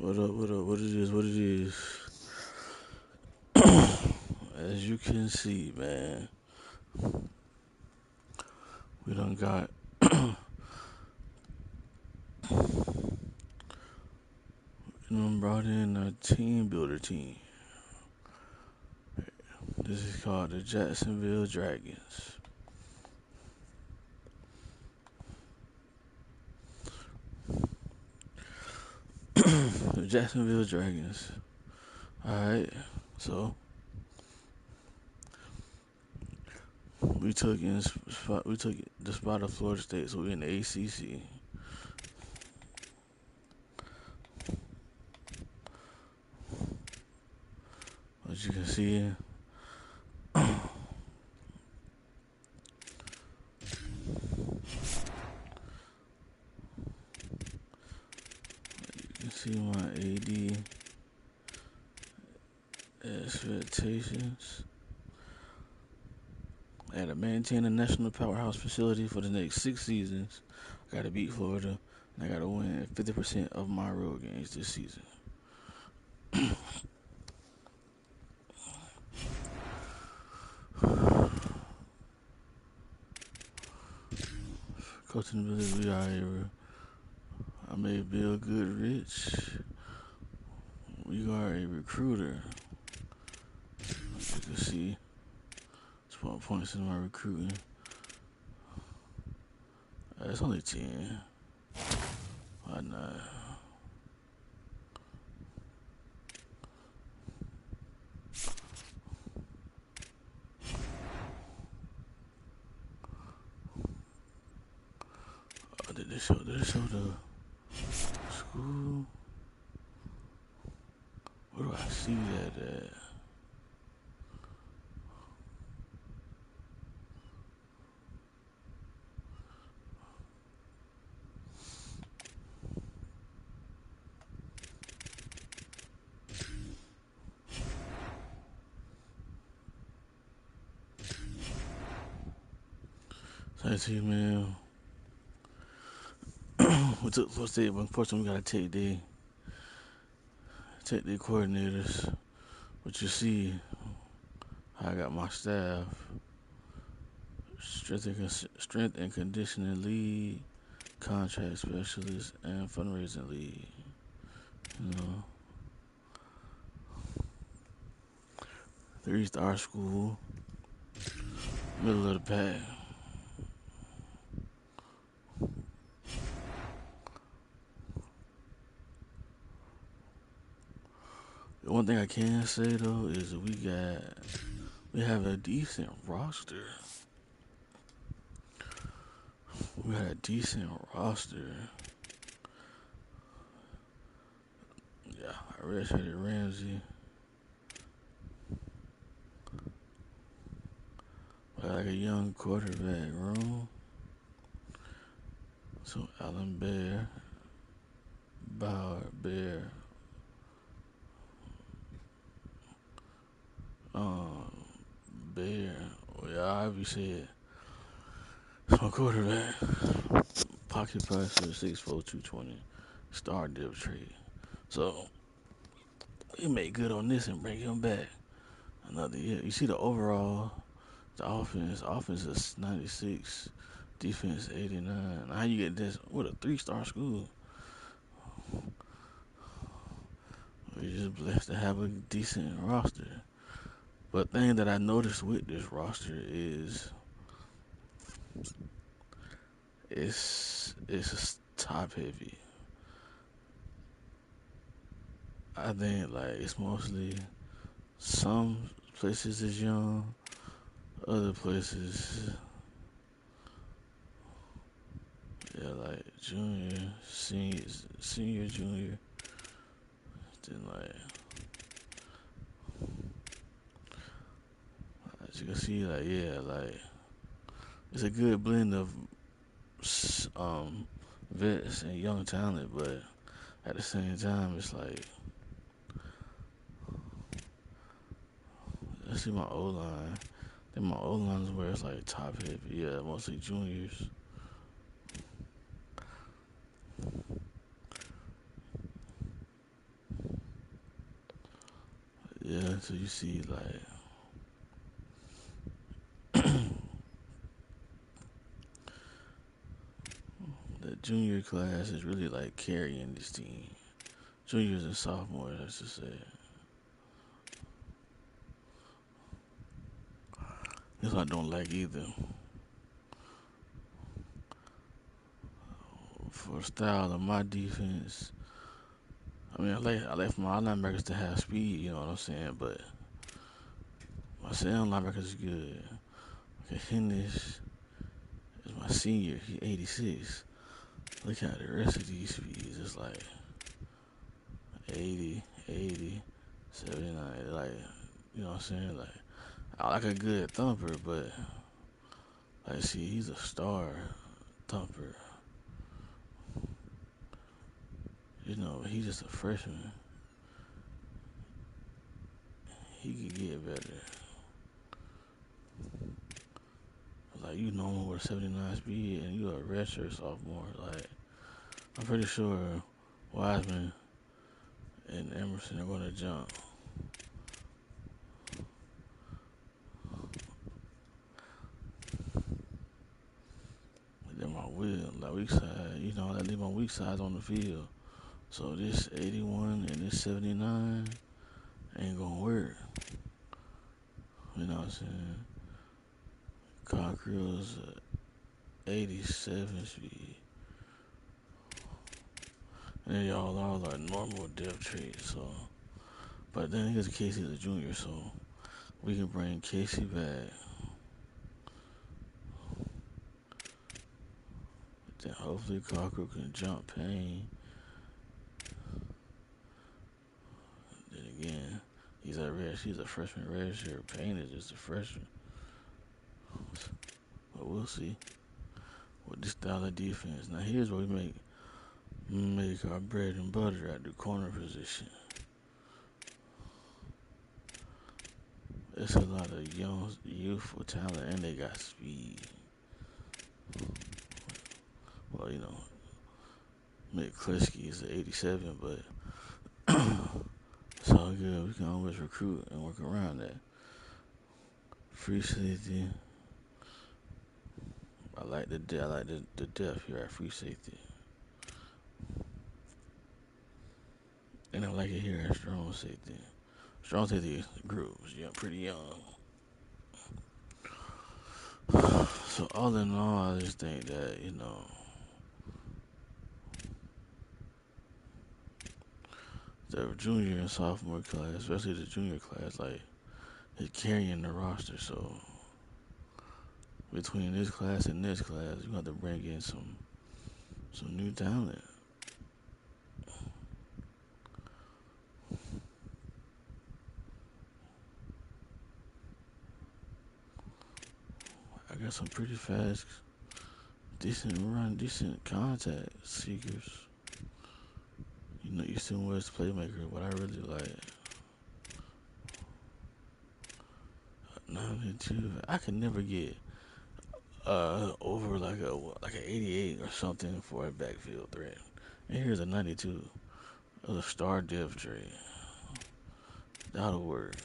What up, what up, what it is. As you can see, man, we done got, brought in a team builder team. This is called the Jacksonville Dragons. The Jacksonville Dragons. Alright, so we took the spot of Florida State, so we're in the ACC. As you can see, you can see my AD expectations. I had to maintain a national powerhouse facility for the next 6 seasons. I got to beat Florida, and I got to win 50% of my road games this season. Coaching ability, I made Bill Good rich. We are a recruiter. As you can see, 12 points in my recruiting. It's only 10. Why not? Did they show the school? Where do I see that at? So I see, man. We took Florida State, but unfortunately, we gotta take the coordinators. But you see, I got my staff, strength and conditioning lead, contract specialist, and fundraising lead. You know, 3-star school, middle of the pack. The one thing I can say though is that we have a decent roster. We got a decent roster. Yeah, I redshirted Ramsey. I got like a young quarterback room. So Allen Bauer, Bear. Well, yeah, I said my quarterback. Pocket passer, 6'4", 220. Star dip trade. So he made good on this and bring him back another year. You see the overall, the offense is 96, defense 89. How you get this with a 3-star school? We're just blessed to have a decent roster. But the thing that I noticed with this roster is it's top heavy. I think like it's mostly some places is young, other places, yeah, like senior, junior. Then like as you can see, like yeah, like it's a good blend of vets and young talent, but at the same time, it's like let's see my O line. Then my O line is where it's like top heavy, yeah, mostly juniors. So you see, like, the junior class is really like carrying this team. Juniors and sophomores, I should say. This I don't like either. For style of my defense, I mean, I like for my linebackers to have speed. You know what I'm saying? But my sound linebackers is good. Okay, Hennis is my senior. He's 86. Look at the rest of these speeds. It's like 80, 80, 79. Like, you know what I'm saying? Like, I like a good thumper, but like, see, he's a star thumper. You know, he's just a freshman. He could get better. Like, you know him with a 79 speed, and you a redshirt sophomore. Like, I'm pretty sure Wiseman and Emerson are going to jump. But then my weak side, you know, I leave my weak sides on the field. So this 81 and this 79 ain't going to work. You know what I'm saying? Cockrell's 87 speed. And y'all all are normal depth traits, so. But then here's Casey's a junior, so we can bring Casey back. Then hopefully Cockrell can jump Payne. Then again, he's a freshman red shirt. Payne is just a freshman. But we'll see with this style of defense. Now here's where we make our bread and butter at the corner position. It's a lot of young, youthful talent, and they got speed. Well, you know, McCliskey is an 87, but it's all good. We can always recruit and work around that. Free safety. I like the depth here at free safety. And I like it here at strong safety. Strong safety groups, yeah, pretty young. So all in all, I just think that, you know, the junior and sophomore class, especially the junior class, like, is carrying the roster. So between this class and this class, you have to bring in some new talent. I got some pretty fast, decent contact seekers. You know, Easton West playmaker, what I really like. 92. I can never get over like an 88 or something for a backfield threat. And here's a 92. A star depth trait. That'll work.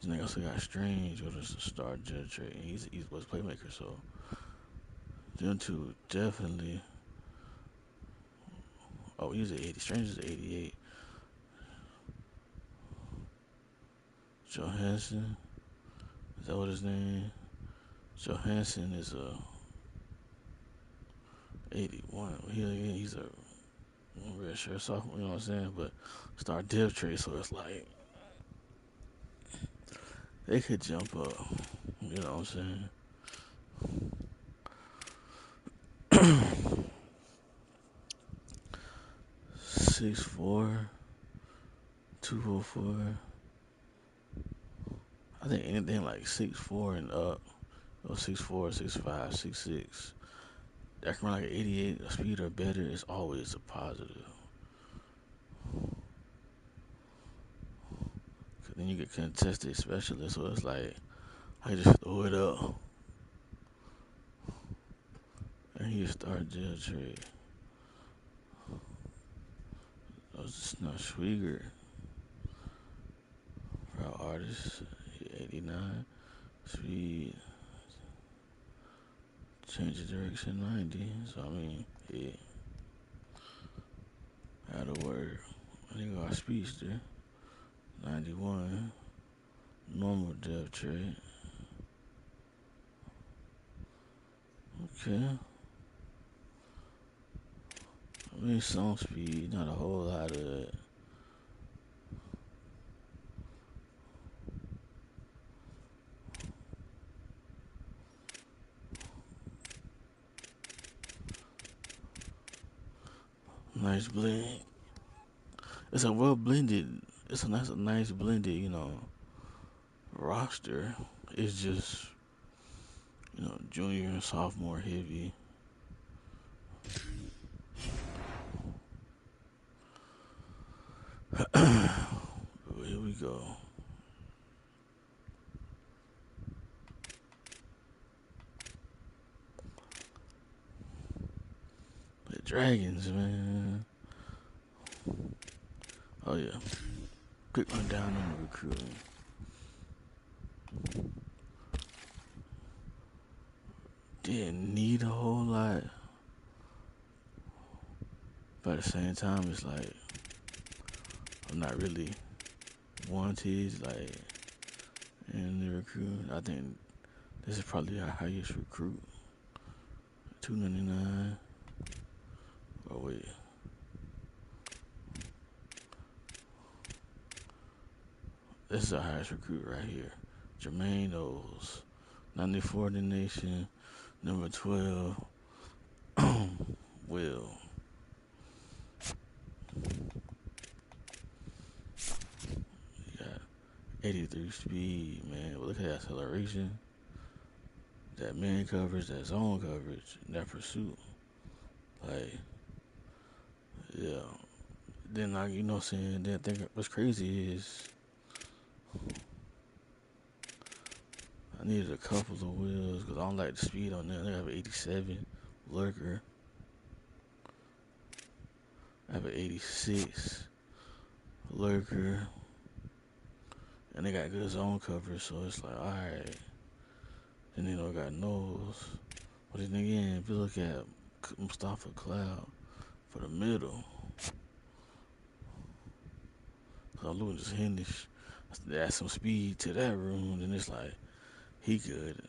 This nigga also got Strange, which is a star depth trait. And he's an East West playmaker, so them two definitely. Oh, he's an 80. Strange is an 88. Johansson, is that what his name? Johansson is a 81. He's a red shirt sophomore, you know what I'm saying? But star depth trait, so it's like they could jump up. You know what I'm saying? 6'4", 204. I think anything like 6'4" and up, or 6'4", 6'5", 6'6", that can run like 88 a speed or better is always a positive. Cause then you get contested specialists, so it's like I just throw it up and he start jail trade. It's not Schwieger. Shout out artist, 89. Speed, change of direction, 90. So, I mean, yeah, out of word. I think our speedster, 91. Normal depth trade. Okay. I mean, some speed, not a whole lot of it. Nice blend. It's a well blended. It's a nice blended, roster. It's just, junior and sophomore heavy. Here we go. The Dragons, man. Oh yeah. Quick rundown on the recruiting. Didn't need a whole lot. But at the same time, it's like I'm not really wanted, like, in the recruit. I think this is probably our highest recruit. $2.99. Oh wait. This is our highest recruit right here. Jermaine Knowles. 94 in the nation. Number 12. Will. You got 83 speed, man. Look at that acceleration. That man coverage, that zone coverage, that pursuit. Like, yeah. Then, like, you know what I'm saying? Then I think what's crazy is I needed a couple of wheels because I don't like the speed on there. I have an 87 lurker. I have an 86 lurker. And they got good zone coverage, so it's like, alright. Then they don't got nose. But then again, if you look at Mustafa Cloud for the middle, so I'm looking just Hennish. Add some speed to that room, then it's like he good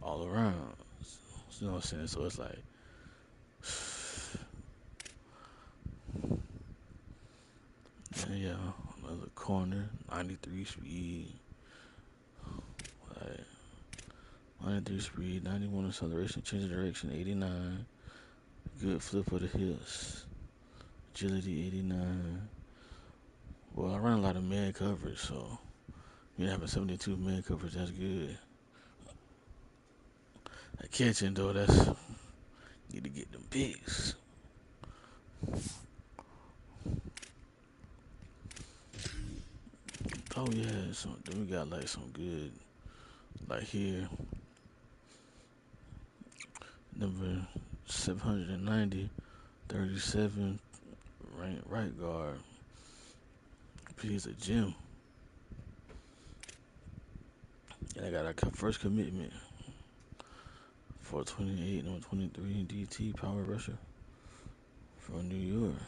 all around. You know what I'm saying? So it's like, yeah, another corner, 93 speed, like 93 speed, 91 acceleration, change of direction, 89, good flip of the hips, agility, 89. Well, I run a lot of man coverage, so you have a 72 man coverage, that's good. That catching though, that's need to get them picks. Oh yeah, so then we got like some good, like here, number 790, 37, right guard. He's a gym. And I got a first commitment for 28 and 23 DT power rusher from New York.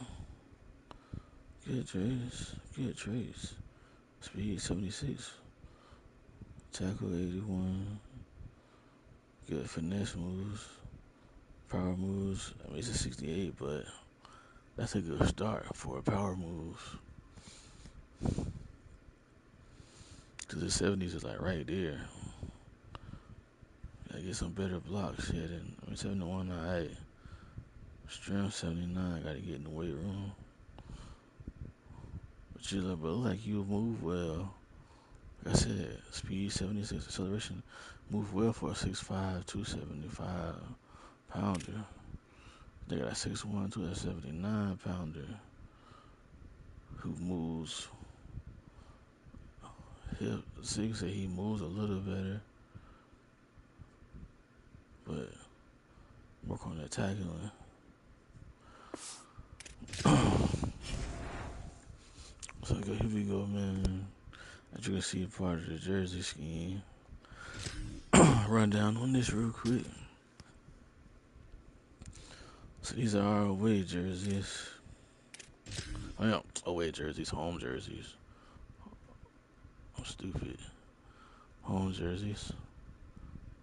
Good trades. Good trades. Speed 76. Tackle 81. Good finesse moves. Power moves. I mean, it's a 68, but that's a good start for a power moves. Because the 70s is like right there. Gotta get some better blocks here than, 71, alright. Strength 79, gotta get in the weight room. But you look like you move well. Like I said, speed 76, acceleration, move well for a 6'5", 275 pounder. They got a 6'1", 279 pounder who moves. Zig said he moves a little better, but work on that tackling. So here we go, man. As you can see, part of the jersey scheme. Run down on this real quick. So these are our away jerseys. Oh, yeah, away jerseys, home jerseys. I'm stupid. Home jerseys.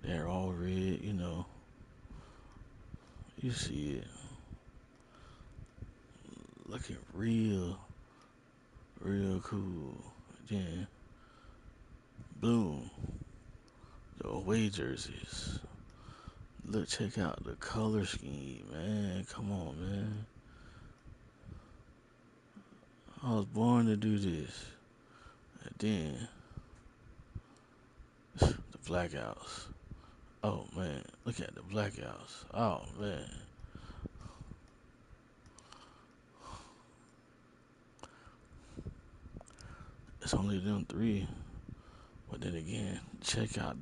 They're all red, you know. You see it. Looking real cool. Then, boom. The away jerseys. Look, check out the color scheme, man. Come on, man. I was born to do this. And then, the blackouts. Oh, man. Look at the blackouts. Oh, man. It's only them three. But then again, check out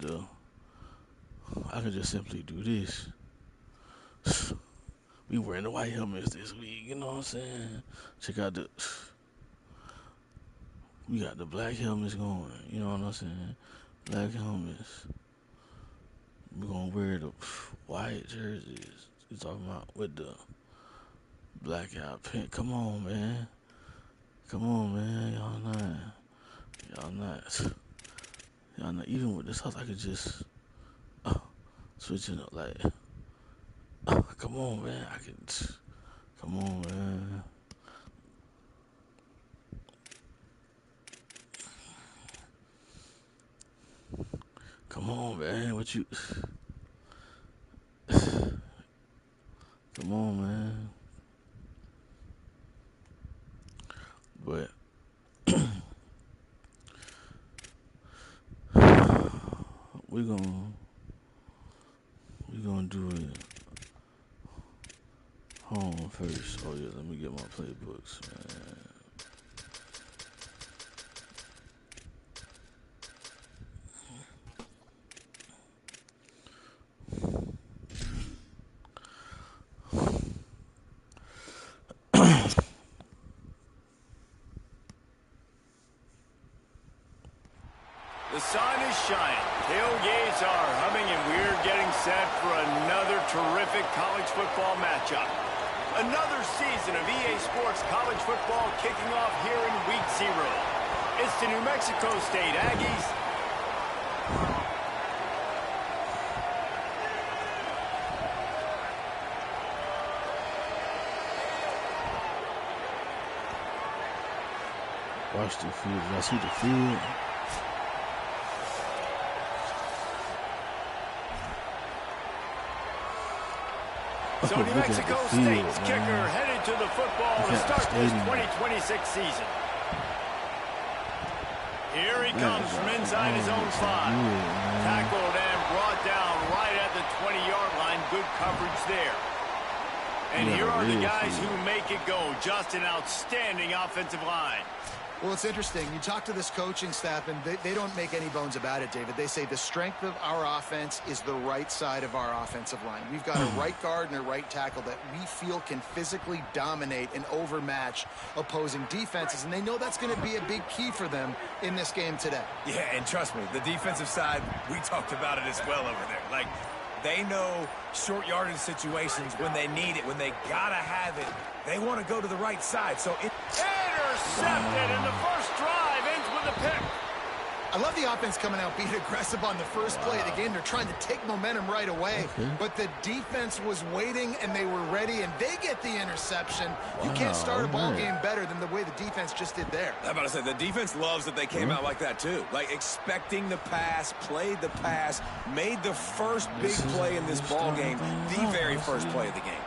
I could just simply do this. We wearing the white helmets this week, you know what I'm saying? Check out we got the black helmets going, you know what I'm saying? Black helmets. We're gonna wear the white jerseys. You talking about with the blackout pink? Come on, man. Come on, man. Y'all not. Even with this house, I could just switch it up like. Come on, man. Come on, man. Come on, man. What you? Come on, man. But we're gonna do it home first. Oh yeah, let me get my playbooks, man. The sun is shining, tailgates are humming, and we're getting set for another terrific college football matchup. Another season of EA Sports college football kicking off here in Week 0. It's the New Mexico State Aggies. Watch the field. Did I see the field? So New Mexico State's kicker headed to the football to start this 2026 season. Here he comes from inside his own 5. Tackled and brought down right at the 20-yard line. Good coverage there. And here are the guys who make it go. Just an outstanding offensive line. Well, it's interesting. You talk to this coaching staff, and they don't make any bones about it, David. They say the strength of our offense is the right side of our offensive line. We've got a right guard and a right tackle that we feel can physically dominate and overmatch opposing defenses, and they know that's going to be a big key for them in this game today. Yeah, and trust me, the defensive side, we talked about it as well over there. Like, they know short yardage situations when they need it, when they gotta have it. They want to go to the right side. So intercepted, and the first drive ends with a pick. I love the offense coming out being aggressive on the first play of the game. They're trying to take momentum right away, but the defense was waiting, and they were ready, and they get the interception. You can't start a ball game better than the way the defense just did there. I'm about to say, the defense loves that they came out like that, too. Like, expecting the pass, played the pass, made the first big play in this ball game, the very first play of the game.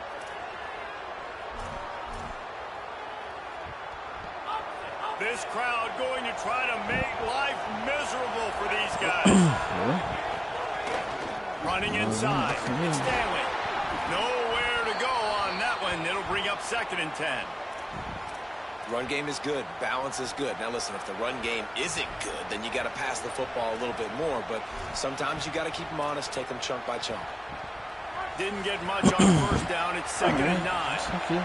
This crowd going to try to make life miserable for these guys. Running inside. It's Stanley. Nowhere to go on that one. It'll bring up 2nd and 10. Run game is good. Balance is good. Now, listen, if the run game isn't good, then you got to pass the football a little bit more. But sometimes you got to keep them honest, take them chunk by chunk. Didn't get much on first down. It's 2nd and 9. Okay.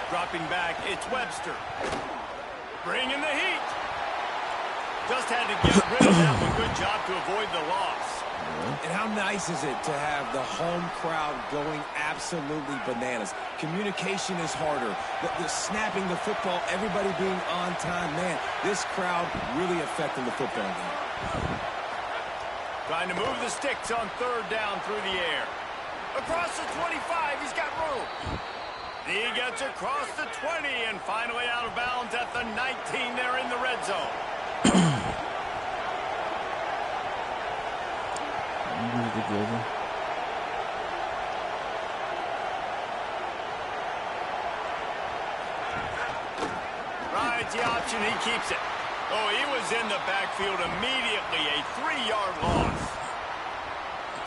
Dropping back, it's Webster. Bringing the heat. Just had to get rid of that one. Good job to avoid the loss. And how nice is it to have the home crowd going absolutely bananas? Communication is harder. The snapping the football, everybody being on time. Man, this crowd really affecting the football game. Trying to move the sticks on third down through the air. Across the 25, he's got room. He gets across the 20 and finally out of bounds at the 19 there in the red zone. Together. Rides the option, he keeps it. Oh, he was in the backfield immediately, a 3-yard loss.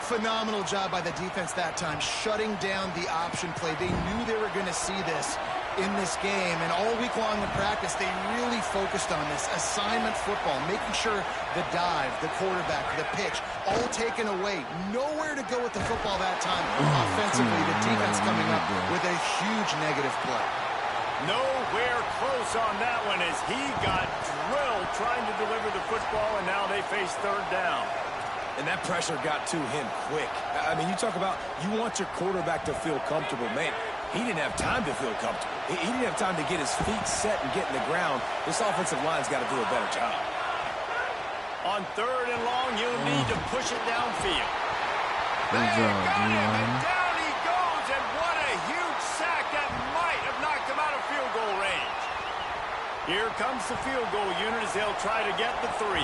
Phenomenal job by the defense that time, shutting down the option play. They knew they were going to see this in this game, and all week long in practice, they really focused on this assignment football, making sure the dive, the quarterback, the pitch, all taken away. Nowhere to go with the football that time. Offensively, the defense coming up with a huge negative play. Nowhere close on that one as he got drilled trying to deliver the football, and now they face third down. And that pressure got to him quick. I mean, you talk about you want your quarterback to feel comfortable. Man, he didn't have time to feel comfortable. He didn't have time to get his feet set and get in the ground. This offensive line's got to do a better job. On third and long, you'll need to push it downfield. Good job, and down he goes, and what a huge sack that might have knocked him out of field goal range. Here comes the field goal unit as they'll try to get the 3.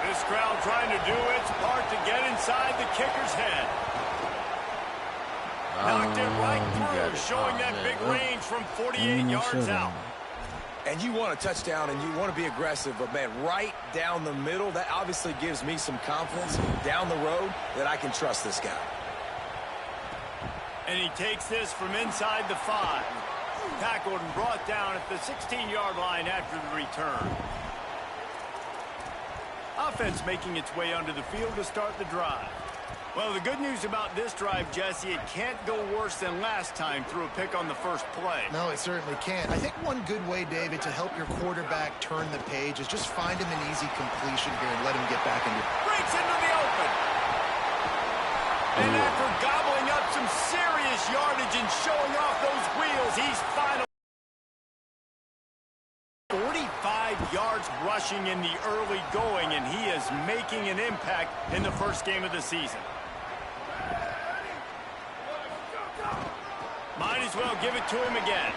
This crowd trying to do its part to get inside the kicker's head. Knocked it right through, showing that big range from 48 yards out. And you want a touchdown and you want to be aggressive, but man, right down the middle, that obviously gives me some confidence down the road that I can trust this guy. And he takes this from inside the 5. Tackled and brought down at the 16-yard line after the return. Offense making its way onto the field to start the drive. Well, the good news about this drive, Jesse, it can't go worse than last time through a pick on the first play. No, it certainly can't. I think one good way, David, to help your quarterback turn the page is just find him an easy completion here and let him get back into it. Breaks into the open. And after gobbling up some serious yardage and showing off those wheels, he's finally 45 yards rushing in the early going, and he is making an impact in the first game of the season. Might as well give it to him again.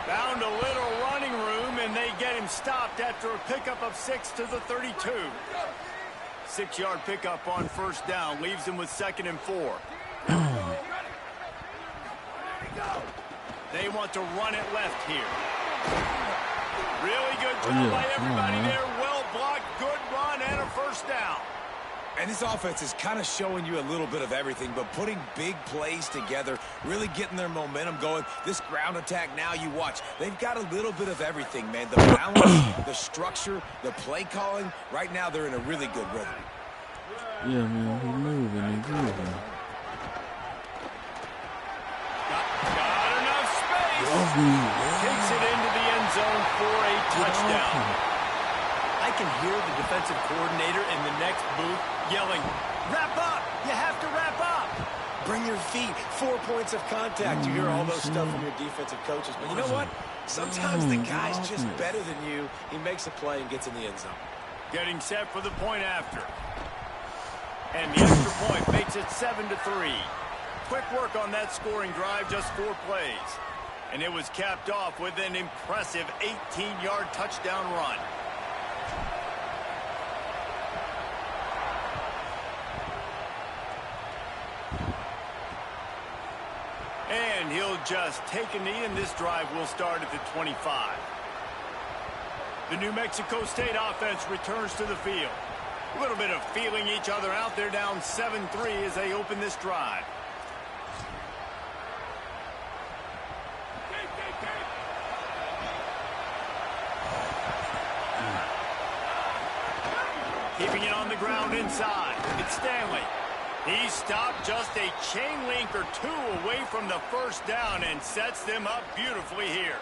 Found a little running room, and they get him stopped after a pickup of 6 to the 32. 6-yard pickup on first down leaves him with 2nd and 4. They want to run it left here. Really good job by everybody there. Well blocked, good run, and a first down. And this offense is kind of showing you a little bit of everything, but putting big plays together, really getting their momentum going. This ground attack now, you watch. They've got a little bit of everything, man. The balance, the structure, the play calling. Right now, they're in a really good rhythm. Yeah, man, he's moving, he's moving. Got enough space. Takes it into the end zone for a touchdown. I can hear the defensive coordinator in the next booth yelling, "Wrap up! You have to wrap up!" Bring your feet. 4 points of contact. You hear all those stuff from your defensive coaches. But you know what? Sometimes the guy's just better than you. He makes a play and gets in the end zone. Getting set for the point after. And the extra point makes it 7-3. Quick work on that scoring drive, just 4 plays. And it was capped off with an impressive 18-yard touchdown run. And he'll just take a knee, and this drive will start at the 25. The New Mexico State offense returns to the field. A little bit of feeling each other out. They're down 7-3 as they open this drive. Keeping it on the ground inside. It's Stanley. He stopped just a chain link or two away from the first down and sets them up beautifully here.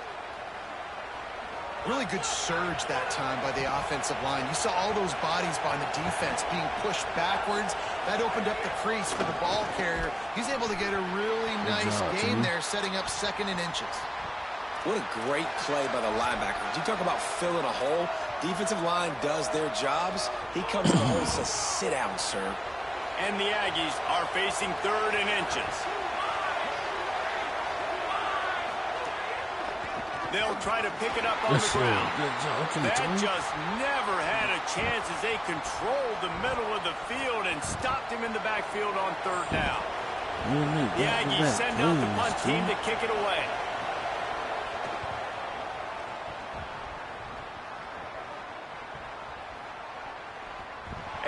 Really good surge that time by the offensive line. You saw all those bodies by the defense being pushed backwards. That opened up the crease for the ball carrier. He's able to get a really nice gain there, setting up 2nd and inches. What a great play by the linebacker. You talk about filling a hole. Defensive line does their jobs. He comes to the hole and says, sit down, sir. And the Aggies are facing 3rd and inches. They'll try to pick it up on the ground. That just never had a chance as they controlled the middle of the field and stopped him in the backfield on 3rd down. The Aggies send out the punt team to kick it away.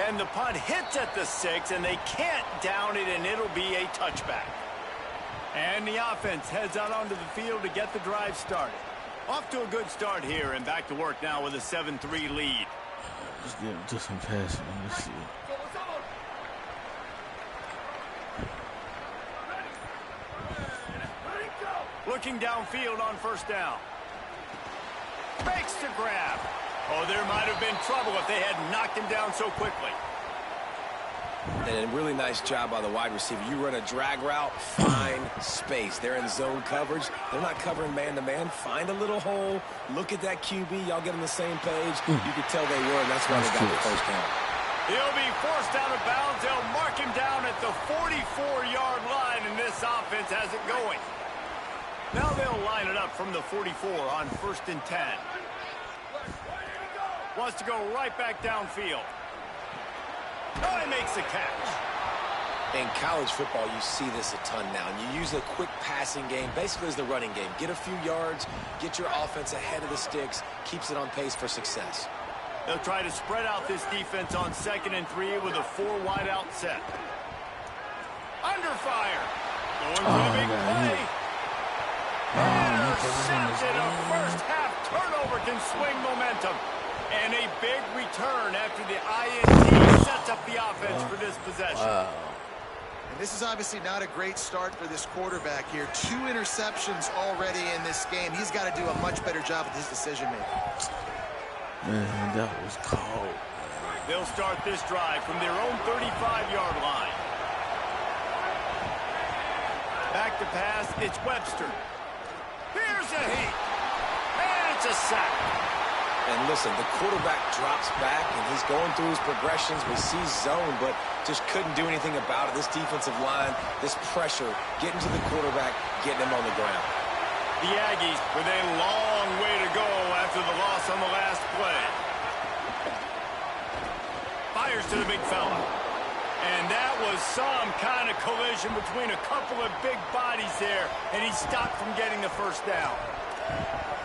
And the punt hits at the 6, and they can't down it, and it'll be a touchback. And the offense heads out onto the field to get the drive started. Off to a good start here, and back to work now with a 7-3 lead. Let's get into some passing. Let's see. Looking downfield on 1st down. Fakes to grab. Oh, there might have been trouble if they had knocked him down so quickly. And a really nice job by the wide receiver. You run a drag route, find space. They're in zone coverage. They're not covering man-to-man. Find a little hole. Look at that QB. Y'all get on the same page. You could tell they were, and that's why they got the first down. He'll be forced out of bounds. They'll mark him down at the 44-yard line, and this offense has it going. Now they'll line it up from the 44 on 1st and 10. Wants to go right back downfield. Oh, he makes the catch. In college football, you see this a ton now. And you use a quick passing game, basically as the running game. Get a few yards, get your offense ahead of the sticks, keeps it on pace for success. They'll try to spread out this defense on 2nd and 3 with a 4 wide out set. Under fire. Going for the big play. Intercepted. A first half turnover can swing momentum. And a big return after the INT sets up the offense for this possession. Wow. And this is obviously not a great start for this quarterback here. 2 interceptions already in this game. He's got to do a much better job with his decision-making. Man, that was cold. They'll start this drive from their own 35-yard line. Back to pass, it's Webster. Here's a heat. And it's a sack. And listen, the quarterback drops back, and he's going through his progressions. We see zone, but just couldn't do anything about it. This defensive line, this pressure, getting to the quarterback, getting him on the ground. The Aggies with a long way to go after the loss on the last play. Fires to the big fella. And that was some kind of collision between a couple of big bodies there, and he stopped from getting the first down.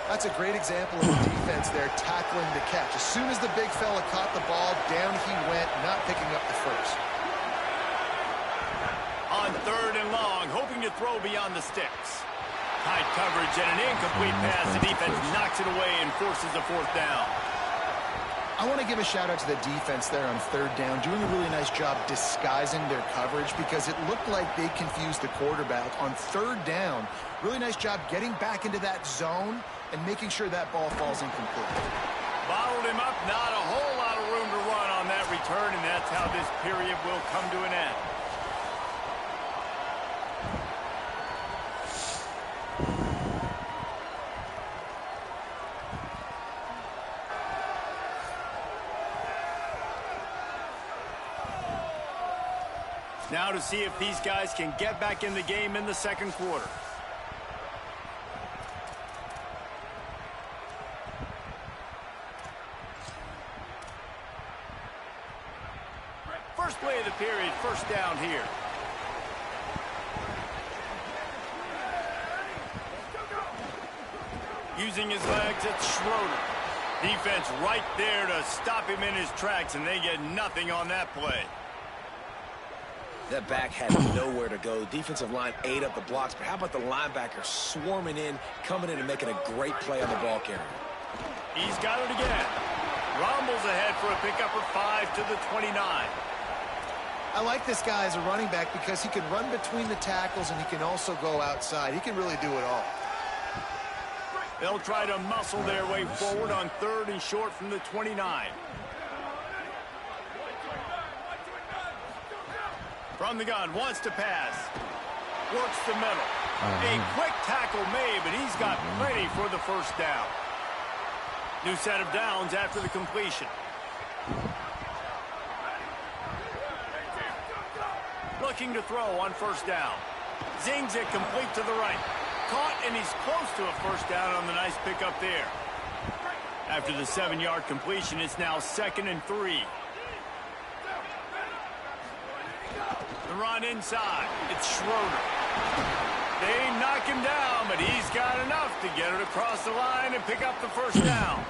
That's a great example of the defense there tackling the catch. As soon as the big fella caught the ball, down he went, not picking up the first. On 3rd and long, hoping to throw beyond the sticks. Tight coverage and an incomplete pass. The defense knocks it away and forces a 4th down. I want to give a shout out to the defense there on 3rd down, doing a really nice job disguising their coverage because it looked like they confused the quarterback on 3rd down. Really nice job getting back into that zone and making sure that ball falls incomplete. Bottled him up, not a whole lot of room to run on that return, and that's how this period will come to an end. Now to see if these guys can get back in the game in the 2nd quarter. First play of the period, 1st down here. Using his legs, it's Schroeder. Defense right there to stop him in his tracks, and they get nothing on that play. That back had nowhere to go. The defensive line ate up the blocks, but how about the linebacker swarming in, coming in and making a great play on the ball carrier? He's got it again. Rumbles ahead for a pickup of 5 to the 29. I like this guy as a running back because he can run between the tackles and he can also go outside. He can really do it all. They'll try to muscle their way forward on 3rd and short from the 29. From the gun, wants to pass. Works the middle. A quick tackle made, but he's got plenty for the first down. New set of downs after the completion. Looking to throw on 1st down. Zings it complete to the right. Caught, and he's close to a 1st down on the nice pickup there. After the 7-yard completion, it's now 2nd and 3. The run inside. It's Schroeder. They knock him down, but he's got enough to get it across the line and pick up the 1st down.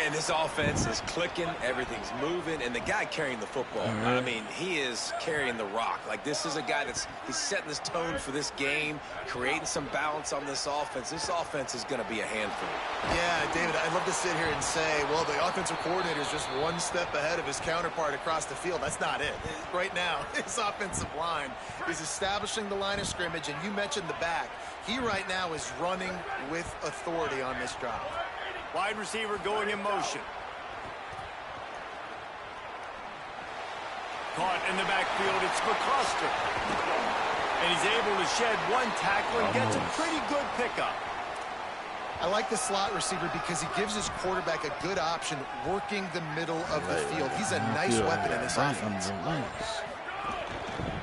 And this offense is clicking, everything's moving, and the guy carrying the football, I mean, he is carrying the rock. Like, this is a guy he's setting this tone for this game, creating some balance on this offense. This offense is going to be a handful. Yeah, David, I'd love to sit here and say, well, the offensive coordinator is just one step ahead of his counterpart across the field. That's not it. Right now, his offensive line is establishing the line of scrimmage, and you mentioned the back. He right now is running with authority on this drive. Wide receiver going in motion. Caught in the backfield, it's McCluster. And he's able to shed 1 tackle and gets a pretty good pickup. I like the slot receiver because he gives his quarterback a good option working the middle of the field. He's a nice weapon in this offense.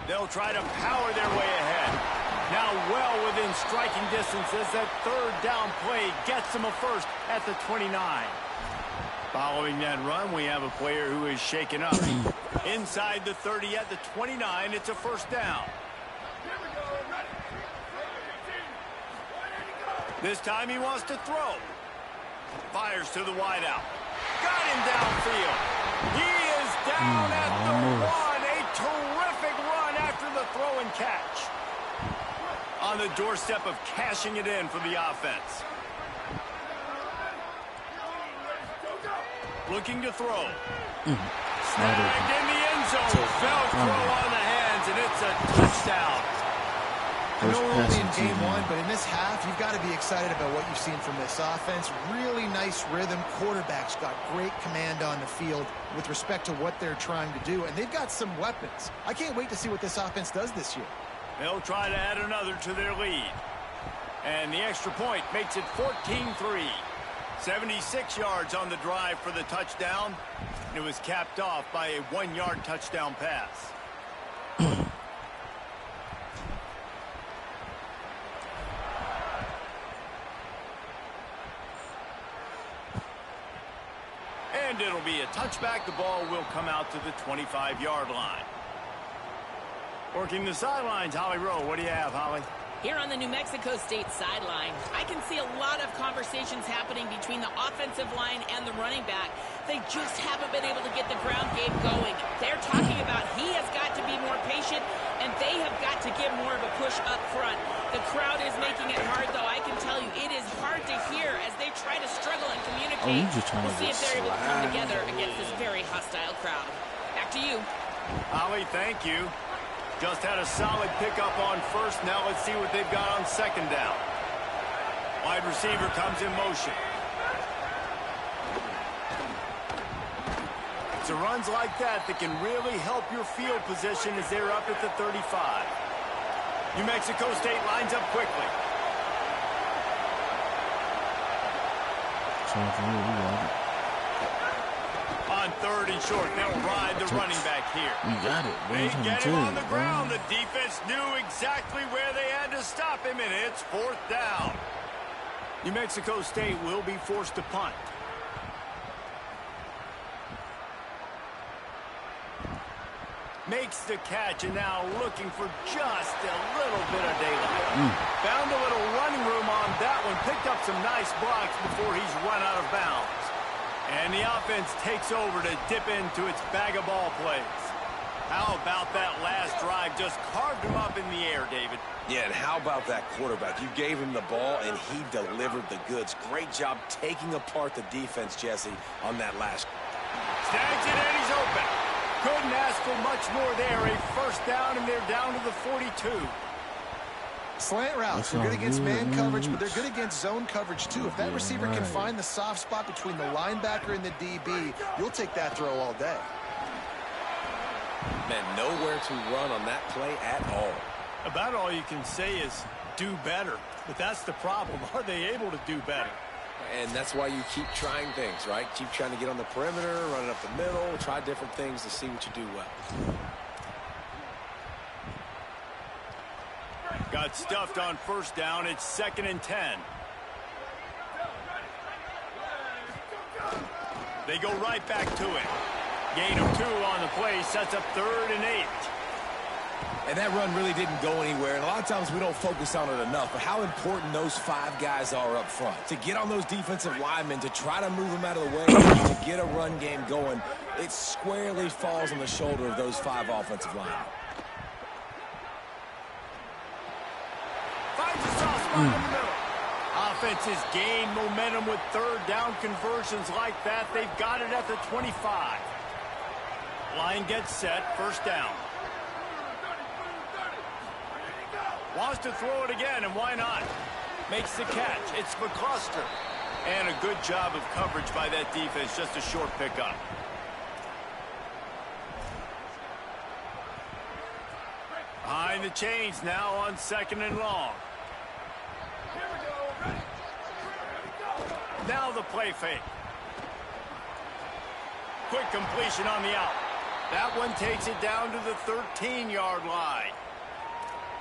They'll try to power their way ahead. Now well within striking distance as that 3rd down play gets them a 1st at the 29. Following that run, we have a player who is shaken up. Inside the 30 at the 29, it's a 1st down. This time he wants to throw. Fires to the wideout. Got him downfield. He is down at the 1. A terrific run after the throw and catch. On the doorstep of cashing it in for the offense. Looking to throw. Snagged in the end zone. Velcro on the hands, and it's a touchdown. I know we're only in game 1, but in this half, you've got to be excited about what you've seen from this offense. Really nice rhythm. Quarterback's got great command on the field with respect to what they're trying to do, and they've got some weapons. I can't wait to see what this offense does this year. They'll try to add another to their lead. And the extra point makes it 14-3. 76 yards on the drive for the touchdown. It was capped off by a 1-yard touchdown pass. And it'll be a touchback. The ball will come out to the 25-yard line. Working the sidelines, Holly Rowe. What do you have, Holly? Here on the New Mexico State sideline, I can see a lot of conversations happening between the offensive line and the running back. They just haven't been able to get the ground game going. They're talking about he has got to be more patient, and they have got to give more of a push up front. The crowd is making it hard, though. I can tell you it is hard to hear as they try to struggle and communicate. We'll see if they're able to come together against this very hostile crowd. Back to you. Holly, thank you. Just had a solid pickup on 1st. Now let's see what they've got on 2nd down. Wide receiver comes in motion. It's runs like that can really help your field position as they're up at the 35. New Mexico State lines up quickly. On 3rd and short, they'll ride the running back here. We got it. They get him on the ground. The defense knew exactly where they had to stop him, and it's 4th down. New Mexico State will be forced to punt. Makes the catch, and now looking for just a little bit of daylight. Found a little running room on that one. Picked up some nice blocks before he's run out of bounds. And the offense takes over to dip into its bag of ball plays. How about that last drive? Just carved him up in the air, David. Yeah, and how about that quarterback? You gave him the ball, and he delivered the goods. Great job taking apart the defense, Jesse, on that last. Snags it, and he's open. Couldn't ask for much more there. A first down, and they're down to the 42. Slant routes, they're good against man coverage, but they're good against zone coverage too. If that receiver can find the soft spot between the linebacker and the DB, you'll take that throw all day. Man, nowhere to run on that play at all. About all you can say is do better. But that's the problem. Are they able to do better? And that's why you keep trying things, right? Keep trying to get on the perimeter, run it up the middle, try different things to see what you do well. Got stuffed on first down. It's 2nd and 10. They go right back to it. Gain of 2 on the play. Sets up 3rd and 8. And that run really didn't go anywhere. And a lot of times we don't focus on it enough. But how important those 5 guys are up front. To get on those defensive linemen, to try to move them out of the way, to get a run game going, it squarely falls on the shoulder of those 5 offensive linemen. Finds a soft spot in the middle. Offenses gain momentum with 3rd down conversions like that. They've got it at the 25. Line gets set. First down. Wants to throw it again, and why not? Makes the catch. It's McCluster. And a good job of coverage by that defense. Just a short pickup. Behind the chains now on 2nd and long. Now the play fake. Quick completion on the out. That one takes it down to the 13-yard line.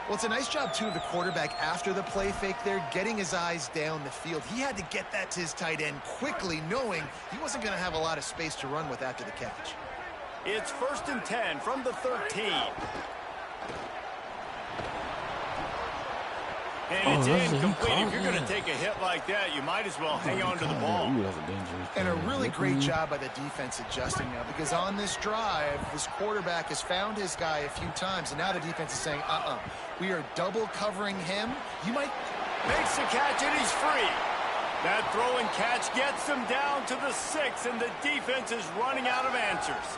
Well, it's a nice job, too, of the quarterback after the play fake there, getting his eyes down the field. He had to get that to his tight end quickly, knowing he wasn't going to have a lot of space to run with after the catch. It's 1st and 10 from the 13. And it's incomplete. If you're going to take a hit like that, you might as well hang on to the ball. And a really great job by the defense adjusting now, because on this drive, this quarterback has found his guy a few times, and now the defense is saying, we are double covering him. You might... Makes the catch, and he's free. That throw and catch gets him down to the 6, and the defense is running out of answers.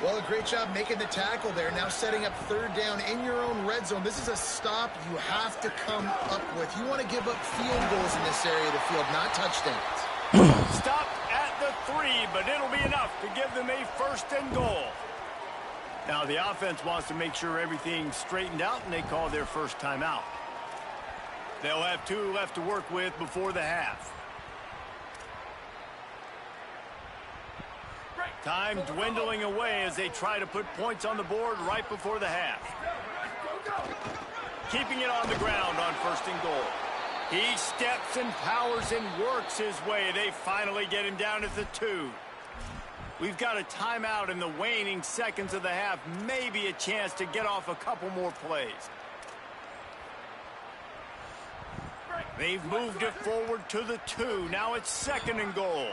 Well, a great job making the tackle there. Now setting up 3rd down in your own red zone. This is a stop you have to come up with. You want to give up field goals in this area of the field, not touchdowns. Stop at the 3, but it'll be enough to give them a 1st and goal. Now the offense wants to make sure everything's straightened out, and they call their first timeout. They'll have 2 left to work with before the half. Time dwindling away as they try to put points on the board right before the half. Keeping it on the ground on 1st and goal. He steps and powers and works his way. They finally get him down at the 2. We've got a timeout in the waning seconds of the half. Maybe a chance to get off a couple more plays. They've moved it forward to the 2. Now it's 2nd and goal.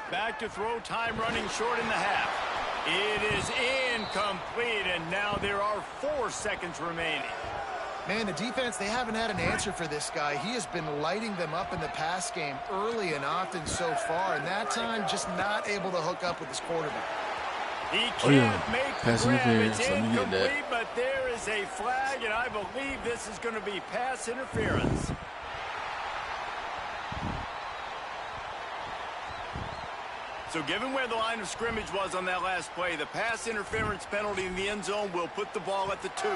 Back to throw, time running short in the half. It is incomplete, and now there are 4 seconds remaining. Man, the defense, they haven't had an answer for this guy. He has been lighting them up in the pass game early and often so far, and that time just not able to hook up with his quarterback. He can't make the grab. It's incomplete, but there is a flag, and I believe this is going to be pass interference. So given where the line of scrimmage was on that last play, the pass interference penalty in the end zone will put the ball at the 2.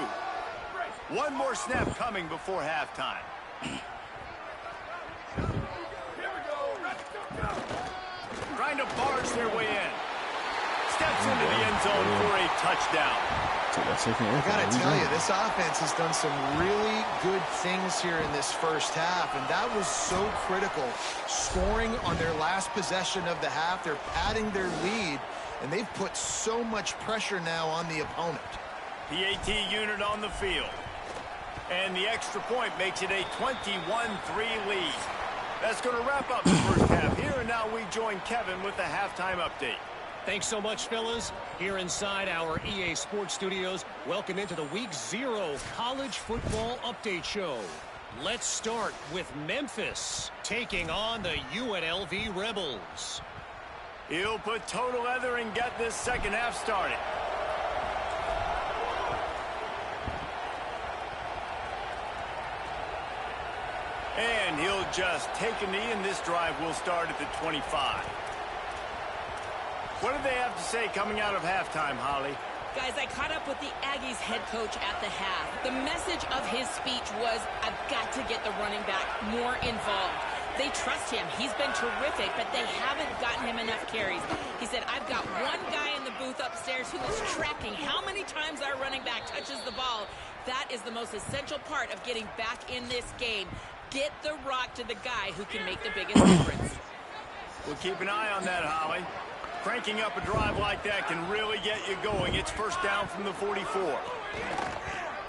One more snap coming before halftime. Trying to barge their way in. Steps into the end zone for a touchdown. I got to tell you, this offense has done some really good things here in this first half, and that was so critical. Scoring on their last possession of the half, they're padding their lead, and they've put so much pressure now on the opponent. PAT unit on the field. And the extra point makes it a 21-3 lead. That's going to wrap up the first half here, and now we join Kevin with the halftime update. Thanks so much, fellas. Here inside our EA Sports Studios, welcome into the Week 0 College Football Update Show. Let's start with Memphis taking on the UNLV Rebels. He'll put total leather and get this second half started. And he'll just take a knee, and this drive will start at the 25. What do they have to say coming out of halftime, Holly? Guys, I caught up with the Aggies head coach at the half. The message of his speech was, I've got to get the running back more involved. They trust him. He's been terrific, but they haven't gotten him enough carries. He said, I've got one guy in the booth upstairs who is tracking how many times our running back touches the ball. That is the most essential part of getting back in this game. Get the rock to the guy who can make the biggest difference. We'll keep an eye on that, Holly. Cranking up a drive like that can really get you going. It's first down from the 44.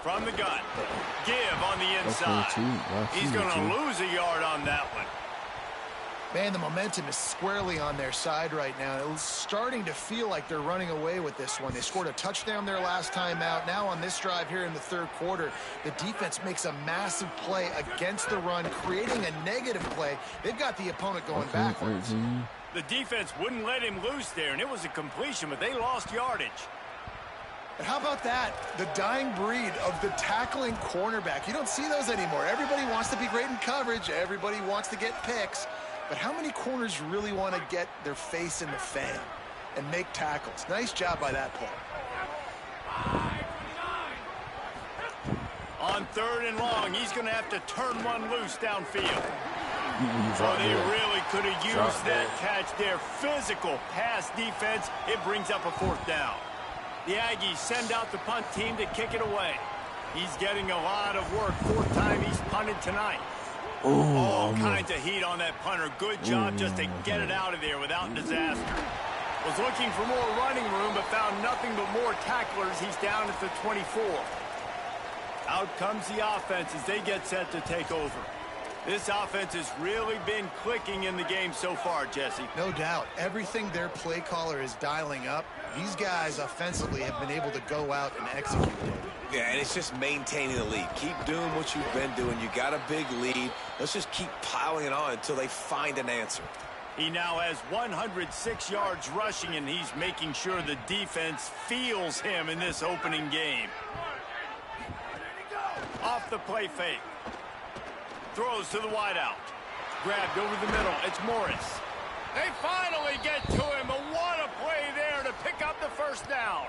From the gun. Give on the inside. He's going to lose a yard on that one. Man, the momentum is squarely on their side right now. It's starting to feel like they're running away with this one. They scored a touchdown their last time out. Now on this drive here in the third quarter, the defense makes a massive play against the run, creating a negative play. They've got the opponent going backwards. The defense wouldn't let him loose there, and it was a completion, but they lost yardage. But how about that? The dying breed of the tackling cornerback. You don't see those anymore. Everybody wants to be great in coverage. Everybody wants to get picks. But how many corners really want to get their face in the fan and make tackles? Nice job by that play. On third and long, he's going to have to turn one loose downfield. Oh, they really could have used that catch there. Physical pass defense. It brings up a fourth down. The Aggies send out the punt team to kick it away. He's getting a lot of work. Fourth time he's punted tonight. All kinds of heat on that punter. Good job just to get it out of there without disaster. Was looking for more running room, but found nothing but more tacklers. He's down at the 24. Out comes the offense as they get set to take over. This offense has really been clicking in the game so far, Jesse. No doubt. Everything their play caller is dialing up, these guys offensively have been able to go out and execute it. Yeah, and it's just maintaining the lead. Keep doing what you've been doing. You got a big lead. Let's just keep piling it on until they find an answer. He now has 106 yards rushing, and he's making sure the defense feels him in this opening game. Off the play fake. Throws to the wideout. Grabbed over the middle. It's Morris. They finally get to him. But what a play there to pick up the first down.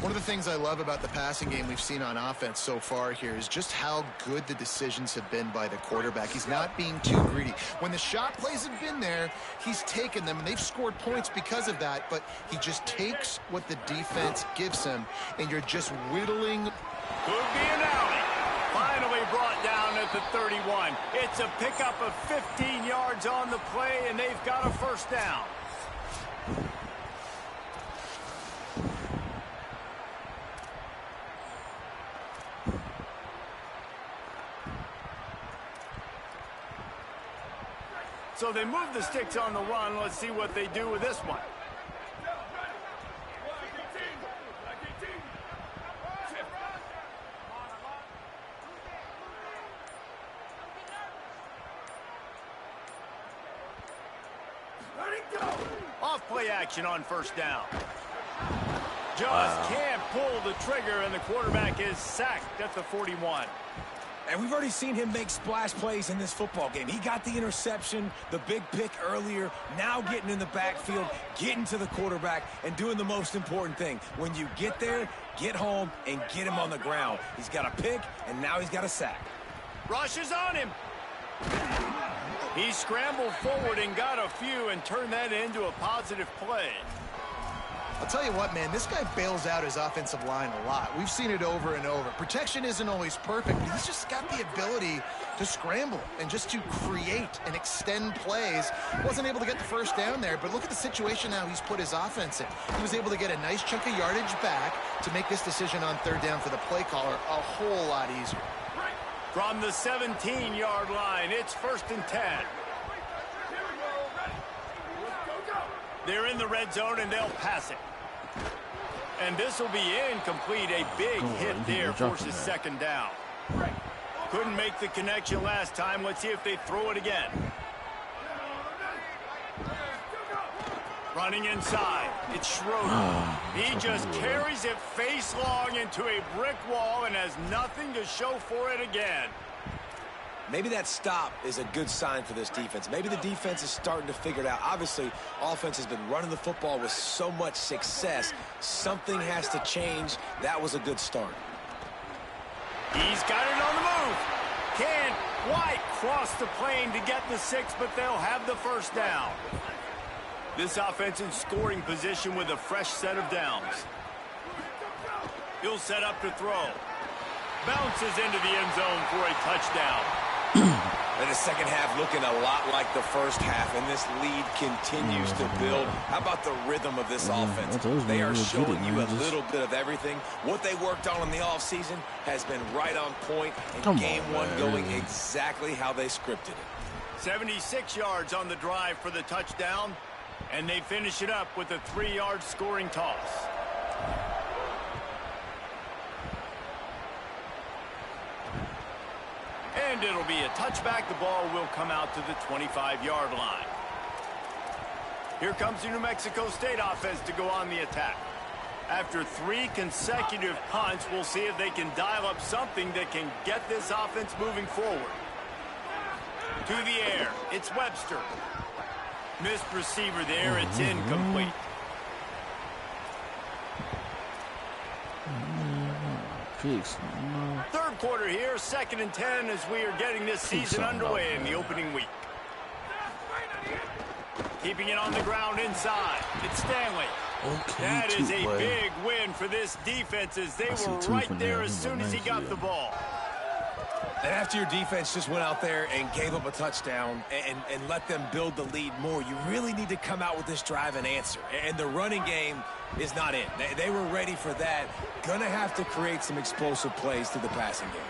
One of the things I love about the passing game we've seen on offense so far here is just how good the decisions have been by the quarterback. He's not being too greedy. When the shot plays have been there, he's taken them, and they've scored points because of that, but he just takes what the defense gives him, and you're just whittling. Could be an alley. Finally brought down at the 31. It's a pickup of 15 yards on the play, and they've got a first down. So they move the sticks on the run. Let's see what they do with this one. Off play action on first down. Just can't pull the trigger, and the quarterback is sacked at the 41. And we've already seen him make splash plays in this football game. He got the interception, the big pick earlier, now getting in the backfield, getting to the quarterback, and doing the most important thing. When you get there, get home, and get him on the ground. He's got a pick, and now he's got a sack. Rush is on him. He scrambled forward and got a few and turned that into a positive play. I'll tell you what, man, this guy bails out his offensive line a lot. We've seen it over and over. Protection isn't always perfect, but he's just got the ability to scramble and just to create and extend plays. Wasn't able to get the first down there, but look at the situation now he's put his offense in. He was able to get a nice chunk of yardage back to make this decision on third down for the play caller a whole lot easier. From the 17-yard line, it's 1st and 10. They're in the red zone, and they'll pass it. And this will be incomplete. A big hit there forces second down. Couldn't make the connection last time. Let's see if they throw it again. Running inside, it's Schroeder. He just carries it face long into a brick wall and has nothing to show for it again. Maybe that stop is a good sign for this defense. Maybe the defense is starting to figure it out. Obviously, offense has been running the football with so much success. Something has to change. That was a good start. He's got it on the move. Can't quite cross the plane to get the 6, but they'll have the first down. This offense in scoring position with a fresh set of downs. He'll set up to throw. Bounces into the end zone for a touchdown. And the second half looking a lot like the first half, and this lead continues to build. How about the rhythm of this offense? They are showing you a little bit of everything. What they worked on in the offseason has been right on point, and game one going exactly how they scripted it. 76 yards on the drive for the touchdown, and they finish it up with a 3-yard scoring toss. And it'll be a touchback. The ball will come out to the 25-yard line. Here comes the New Mexico State offense to go on the attack. After 3 consecutive punts, we'll see if they can dial up something that can get this offense moving forward. To the air, it's Webster. Missed receiver there, it's incomplete. Third quarter here, 2nd and 10 as we are getting this season underway in the opening week. Keeping it on the ground inside. It's Stanley. That is a big win for this defense as they were right there as soon as he got the ball. And after your defense just went out there and gave up a touchdown and let them build the lead more, you really need to come out with this drive and answer. And the running game is not in. They were ready for that. Gonna have to create some explosive plays through the passing game.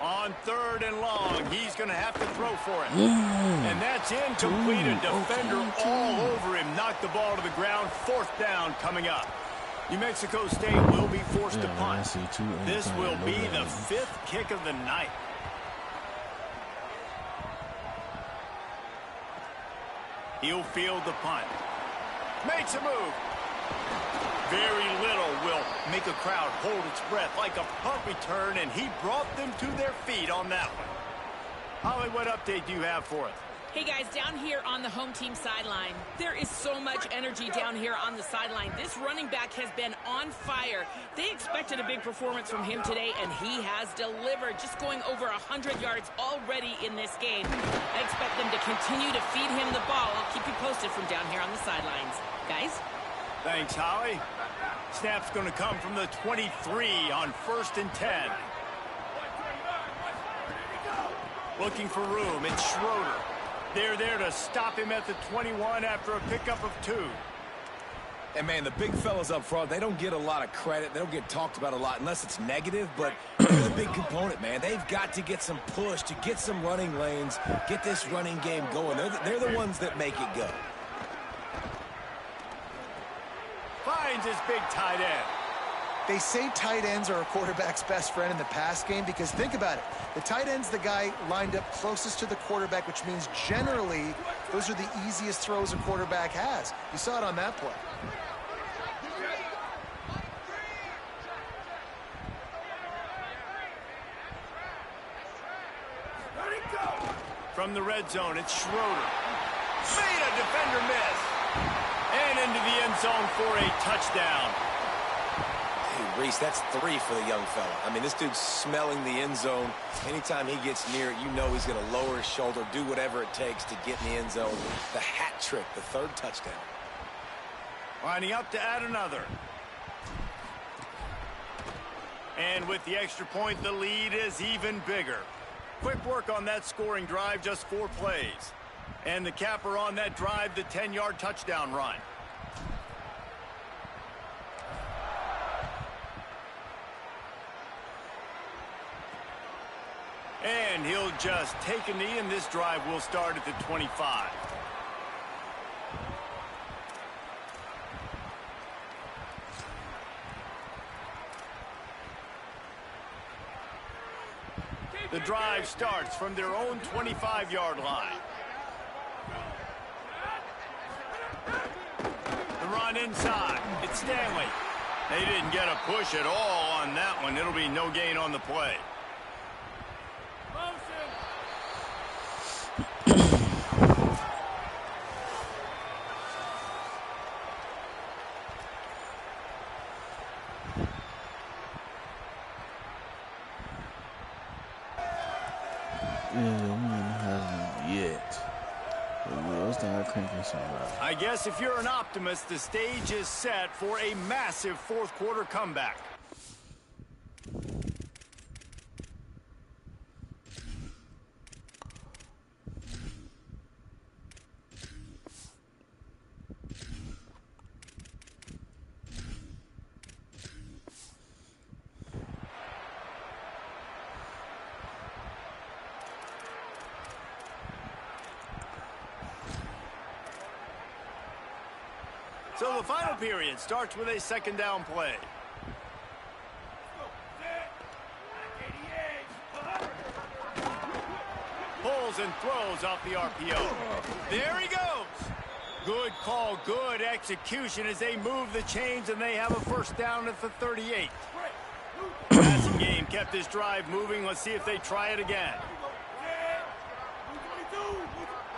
On 3rd and long, he's going to have to throw for it. And that's incomplete. A defender all over him. Knocked the ball to the ground. 4th down coming up. New Mexico State will be forced to punt. This will be the 5th kick of the night. He'll field the punt. Makes a move. Very little will make a crowd hold its breath like a punt return, and he brought them to their feet on that one. Holly, what update do you have for us? Hey guys, down here on the home team sideline, there is so much energy down here on the sideline. This running back has been on fire. They expected a big performance from him today, and he has delivered, just going over 100 yards already in this game. I expect them to continue to feed him the ball. I'll keep you posted from down here on the sidelines. Guys? Thanks, Holly. Snap's going to come from the 23 on 1st and 10. Looking for room, it's Schroeder. They're there to stop him at the 21 after a pickup of 2. And, man, the big fellas up front, they don't get a lot of credit. They don't get talked about a lot unless it's negative, but they're the big component, man. They've got to get some push to get some running lanes, get this running game going. They're the ones that make it go. Finds his big tight end. They say tight ends are a quarterback's best friend in the pass game because think about it. The tight end's the guy lined up closest to the quarterback, which means generally those are the easiest throws a quarterback has. You saw it on that play. From the red zone, it's Schroeder. Made a defender miss. And into the end zone for a touchdown. Hey, Reese, that's 3 for the young fella. I mean, this dude's smelling the end zone. Anytime he gets near it, you know he's going to lower his shoulder, do whatever it takes to get in the end zone. The hat trick, the 3rd touchdown. Lining up to add another. And with the extra point, the lead is even bigger. Quick work on that scoring drive, just 4 plays. And the capper on that drive, the 10-yard touchdown run. And he'll just take a knee, and this drive will start at the 25. The drive starts from their own 25-yard line. on inside. It's Stanley. They didn't get a push at all on that one. It'll be no gain on the play. I guess if you're an optimist, the stage is set for a massive fourth quarter comeback. So the final period starts with a second down play. Pulls and throws off the RPO. There he goes. Good call, good execution as they move the chains and they have a first down at the 38. Passing game kept this drive moving. Let's see if they try it again.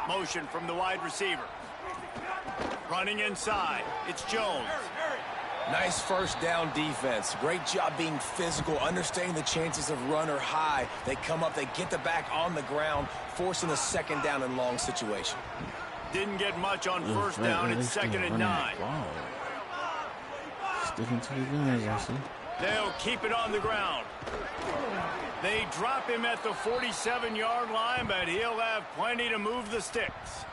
Motion from the wide receiver. Running inside, it's Jones. Nice first down defense. Great job being physical, understanding the chances of run are high. They come up, they get the back on the ground, forcing a second down and long situation. Didn't get much on first down. It's second and 9. Wow. Sticking to the guns, I see. They'll keep it on the ground. They drop him at the 47-yard line, but he'll have plenty to move the sticks.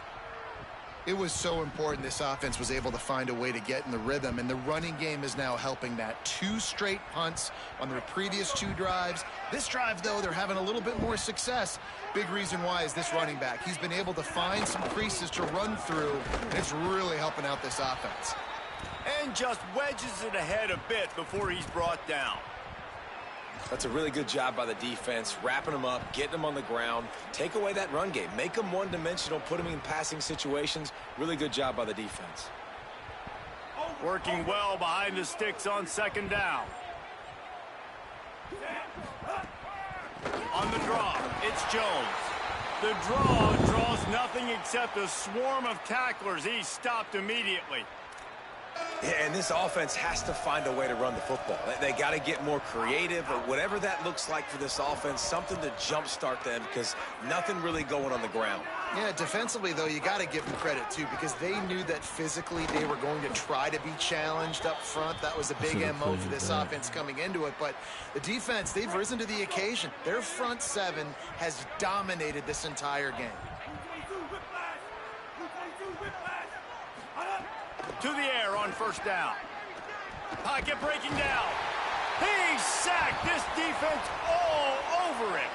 It was so important this offense was able to find a way to get in the rhythm, and the running game is now helping that. 2 straight punts on their previous 2 drives. This drive, though, they're having a little bit more success. Big reason why is this running back. He's been able to find some creases to run through, and it's really helping out this offense. And just wedges it ahead a bit before he's brought down. That's a really good job by the defense, wrapping them up, getting them on the ground, take away that run game, make them one-dimensional, put them in passing situations. Really good job by the defense. Working well behind the sticks on second down. On the draw, it's Jones. The draw draws nothing except a swarm of tacklers. He's stopped immediately. Yeah, and this offense has to find a way to run the football. They got to get more creative, or whatever that looks like for this offense, something to jumpstart them, because nothing really going on the ground. Yeah, defensively, though, you got to give them credit, too, because they knew that physically they were going to try to be challenged up front. That was a big MO for this offense coming into it. But the defense, they've risen to the occasion. Their front 7 has dominated this entire game. To the air on first down. Pocket breaking down. He sacked. This defense all over him.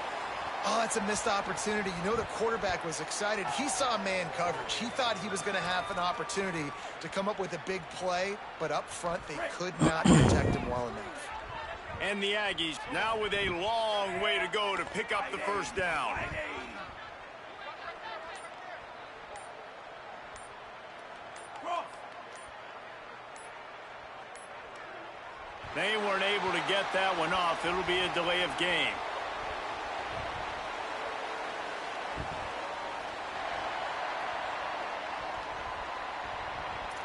Oh, that's a missed opportunity. You know, the quarterback was excited. He saw man coverage. He thought he was going to have an opportunity to come up with a big play, but up front they could not protect him well enough. And the Aggies now with a long way to go to pick up the first down. They weren't able to get that one off. It'll be a delay of game.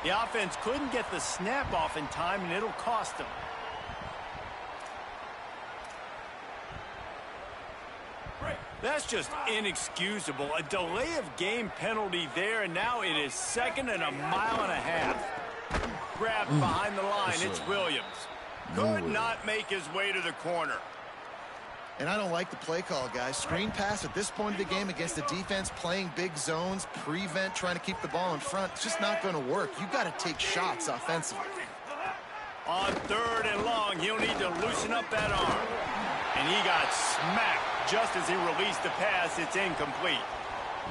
The offense couldn't get the snap off in time, and it'll cost them. That's just inexcusable. A delay of game penalty there, and now it is 2nd and a mile and a half. Grabbed behind the line. It's Williams. Could not make his way to the corner. And I don't like the play call, guys. Screen pass at this point of the game against the defense playing big zones, prevent, trying to keep the ball in front. It's just not going to work. You've got to take shots offensively. On 3rd and long, he'll need to loosen up that arm. And he got smacked just as he released the pass. It's incomplete.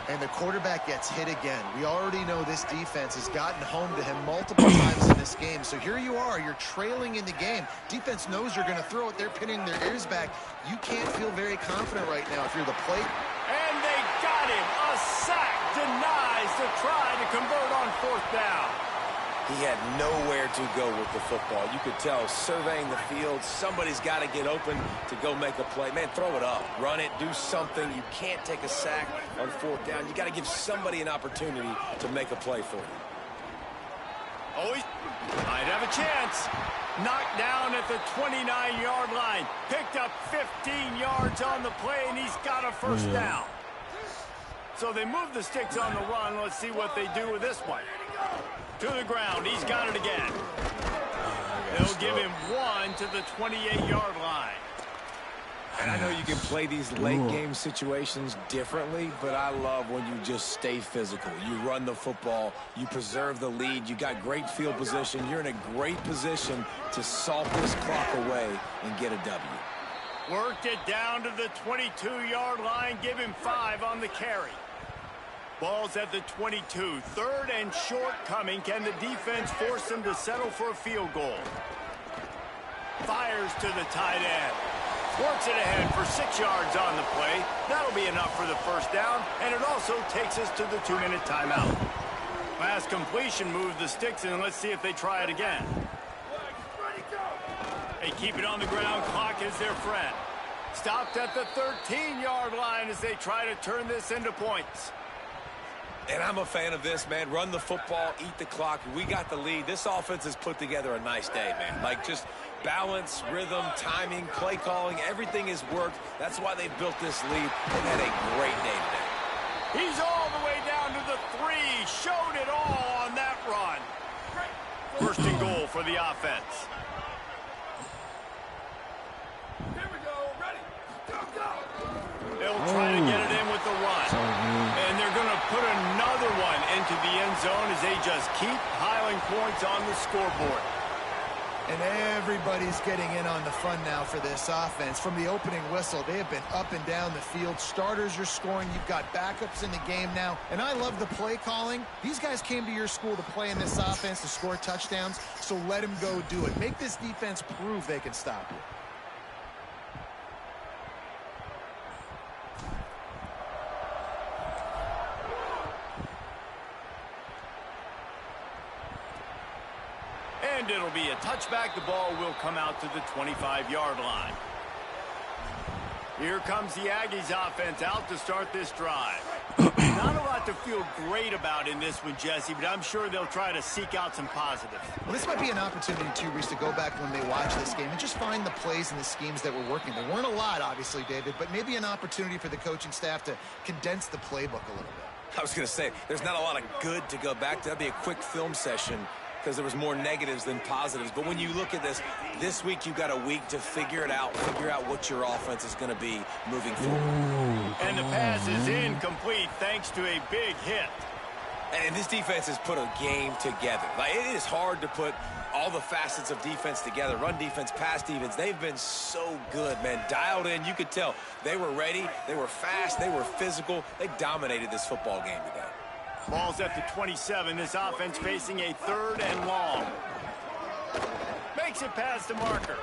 And the quarterback gets hit again. We already know this defense has gotten home to him multiple times in this game. So here you are. You're trailing in the game. Defense knows you're going to throw it. They're pinning their ears back. You can't feel very confident right now if you're the plate. And they got him. A sack denies to try to convert on 4th down. He had nowhere to go with the football. You could tell, surveying the field, somebody's got to get open to go make a play. Man, throw it up, run it, do something. You can't take a sack on 4th down. You got to give somebody an opportunity to make a play for you. Oh, he might have a chance. Knocked down at the 29-yard line. Picked up 15 yards on the play, and he's got a first down. So they move the sticks on the run. Let's see what they do with this one. To the ground. He's got it again. They'll give him 1 to the 28-yard line. And I know you can play these late-game situations differently, but I love when you just stay physical. You run the football. You preserve the lead. You got great field position. You're in a great position to salt this clock away and get a W. Worked it down to the 22-yard line. Give him 5 on the carry. Ball's at the 22. 3rd and short coming. Can the defense force them to settle for a field goal? Fires to the tight end. Works it ahead for 6 yards on the play. That'll be enough for the first down, and it also takes us to the 2-minute timeout. Last completion moved the sticks, and let's see if they try it again. They keep it on the ground. Clock is their friend. Stopped at the 13-yard line as they try to turn this into points. And I'm a fan of this, man. Run the football, eat the clock. We got the lead. This offense has put together a nice day, man. Like, just balance, rhythm, timing, play calling, everything has worked. That's why they built this lead. They've had a great day today. He's all the way down to the 3. Showed it all on that run. 1st and goal for the offense. Here we go. Ready. Go, go. They'll try to get it in with the run. And they're going to put another one into the end zone as they just keep piling points on the scoreboard. And everybody's getting in on the fun now for this offense. From the opening whistle, they have been up and down the field. Starters are scoring. You've got backups in the game now. And I love the play calling. These guys came to your school to play in this offense to score touchdowns, so let them go do it. Make this defense prove they can stop you. And it'll be a touchback. The ball will come out to the 25-yard line. Here comes the Aggies offense out to start this drive. Not a lot to feel great about in this one, Jesse, but I'm sure they'll try to seek out some positives. Well, this might be an opportunity, too, Reese, to go back when they watch this game and just find the plays and the schemes that were working. There weren't a lot, obviously, David, but maybe an opportunity for the coaching staff to condense the playbook a little bit. I was going to say, there's not a lot of good to go back to. That'd be a quick film session because there was more negatives than positives. But when you look at this week you got a week to figure it out, figure out what your offense is going to be moving forward. And the pass is incomplete thanks to a big hit. And this defense has put a game together. Like, it is hard to put all the facets of defense together. Run defense, pass defense. They've been so good, man. Dialed in. You could tell they were ready. They were fast. They were physical. They dominated this football game today. Ball's at the 27. This offense facing a 3rd and long. Makes it past the marker.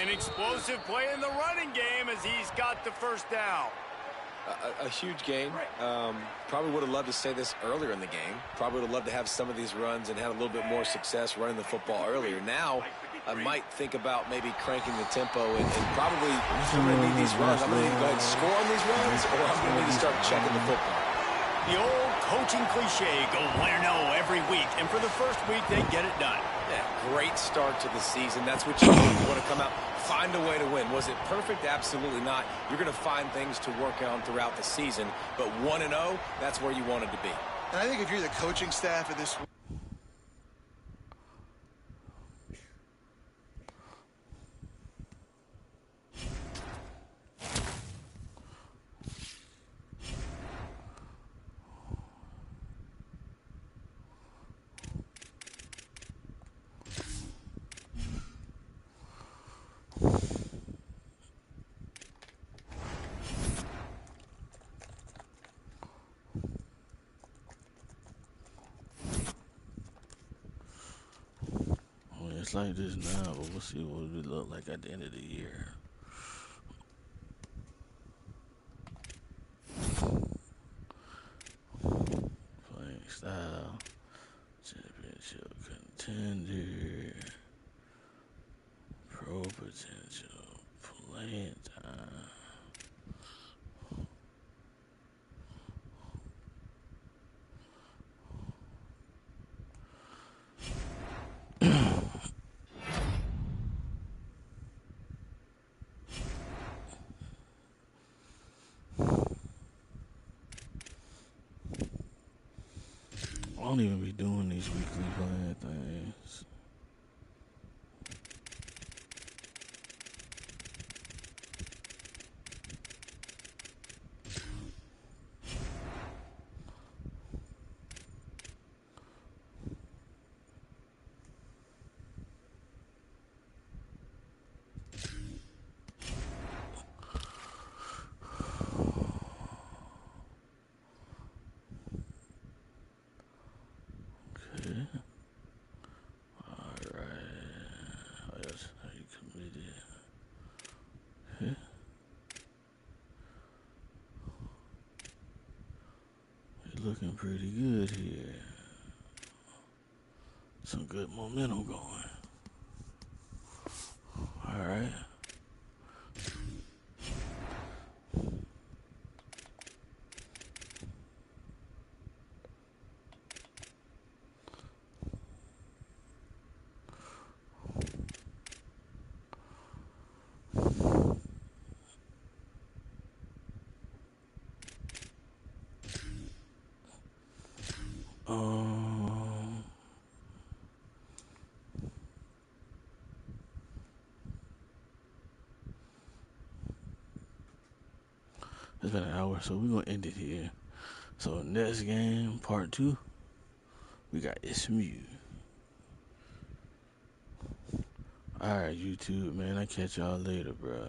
An explosive play in the running game as he's got the first down. A huge game. Probably would have loved to say this earlier in the game. Probably would have loved to have some of these runs and had a little bit more success running the football earlier. Now, I might think about maybe cranking the tempo and probably I'm going to need these runs. I'm going to need to go ahead and score on these runs, or I'm going to need to start checking the football. The old coaching cliche, go 1-0 every week. And for the first week, they get it done. Yeah, great start to the season. That's what you need. You want to come out, find a way to win. Was it perfect? Absolutely not. You're going to find things to work on throughout the season. But 1-0, that's where you wanted to be. And I think if you're the coaching staff of this... It's like this now, but we'll see what it look like at the end of the year. Playing style championship. Contender. Pro potential. Playing time. I don't even be doing these weekly playing things. Okay. Alright. Oh, yes. How you committed? Okay. You're looking pretty good here. Some good momentum going. Alright. It's been an hour, so we're gonna end it here. So next game, part 2, we got SMU. Alright, YouTube, man. I catch y'all later, bro.